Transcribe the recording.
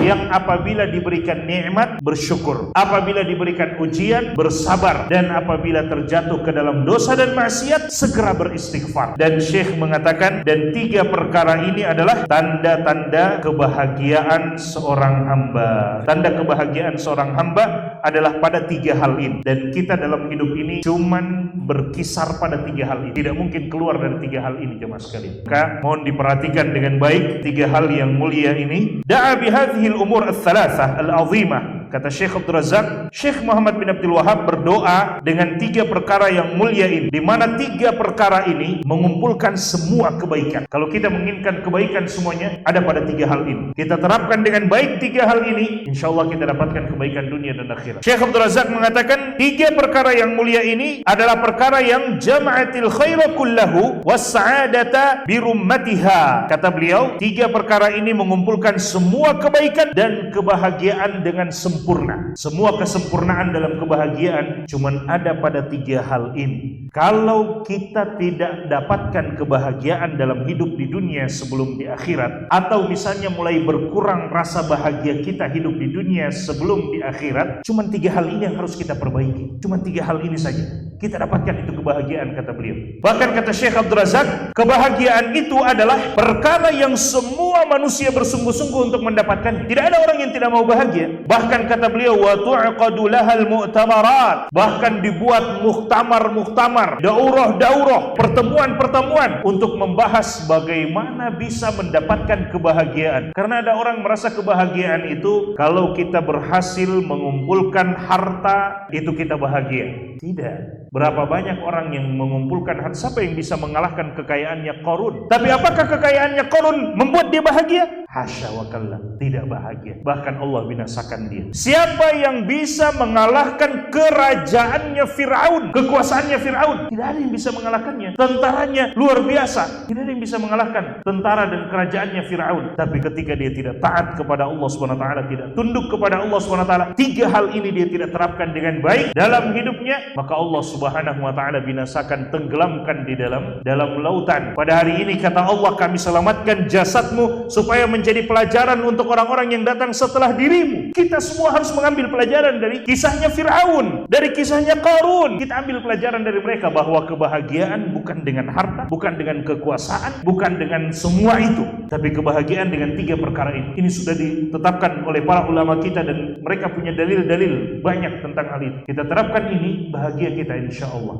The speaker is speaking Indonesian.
yang apabila diberikan nikmat bersyukur, apabila diberikan ujian bersabar, dan apabila terjatuh ke dalam dosa dan maksiat segera beristighfar. Dan Syekh mengatakan, dan 3 perkara ini adalah tanda-tanda kebahagiaan seorang hamba. Tanda kebahagiaan seorang hamba adalah pada 3 hal ini. Dan kita dalam hidup ini cuman berkisar pada 3 hal ini, tidak mungkin keluar dari 3 hal ini jemaah sekalian. Maka mohon diperhatikan dengan baik 3 hal yang mulia ini. Da'a bihadhil umur al-thalathah al-azimah. Kata Syekh Abdul Razak, Syekh Muhammad bin Abdul Wahab berdoa dengan 3 perkara yang mulia ini, di mana 3 perkara ini mengumpulkan semua kebaikan. Kalau kita menginginkan kebaikan semuanya ada pada 3 hal ini. Kita terapkan dengan baik 3 hal ini, insya Allah kita dapatkan kebaikan dunia dan akhirat. Syekh Abdul Razak mengatakan 3 perkara yang mulia ini adalah perkara yang jama'atil khaira kullahu was sa'adata birummatiha. Kata beliau, 3 perkara ini mengumpulkan semua kebaikan dan kebahagiaan dengan sempurna. Semua kesempurnaan dalam kebahagiaan cuman ada pada 3 hal ini. Kalau kita tidak dapatkan kebahagiaan dalam hidup di dunia sebelum di akhirat, atau misalnya mulai berkurang rasa bahagia kita hidup di dunia sebelum di akhirat, cuman 3 hal ini yang harus kita perbaiki. Cuman 3 hal ini saja kita dapatkan itu kebahagiaan, kata beliau. Bahkan kata Syekh Abdul Razak, kebahagiaan itu adalah perkara yang semua manusia bersungguh-sungguh untuk mendapatkannya. Tidak ada orang yang tidak mau bahagia. Bahkan kata beliau, wa tu'qadu lahal mu'tamarat, bahkan dibuat muktamar-muktamar, daurah-daurah, pertemuan-pertemuan untuk membahas bagaimana bisa mendapatkan kebahagiaan. Karena ada orang merasa kebahagiaan itu kalau kita berhasil mengumpulkan harta itu kita bahagia. Tidak. Berapa banyak orang yang mengumpulkan harta, siapa yang bisa mengalahkan kekayaannya Qarun? Tapi apakah kekayaannya Qarun membuat dia bahagia? Hasya wa kalla, tidak bahagia. Bahkan Allah binasakan dia. Siapa yang bisa mengalahkan kerajaannya Fir'aun, kekuasaannya Fir'aun? Tidak ada yang bisa mengalahkannya. Tentaranya luar biasa, tidak ada yang bisa mengalahkan tentara dan kerajaannya Fir'aun. Tapi ketika dia tidak taat kepada Allah SWT, tidak tunduk kepada Allah SWT, 3 hal ini dia tidak terapkan dengan baik dalam hidupnya, maka Allah Subhanahu wa ta'ala binasakan, tenggelamkan di dalam lautan. Pada hari ini kata Allah, kami selamatkan jasadmu supaya menjadi pelajaran untuk orang-orang yang datang setelah dirimu. Kita semua harus mengambil pelajaran dari kisahnya Fir'aun, dari kisahnya Qarun. Kita ambil pelajaran dari mereka bahwa kebahagiaan bukan dengan harta, bukan dengan kekuasaan, bukan dengan semua itu, tapi kebahagiaan dengan 3 perkara ini. Ini sudah ditetapkan oleh para ulama kita dan mereka punya dalil-dalil banyak tentang hal itu. Kita terapkan ini, bahagia kita insya Allah.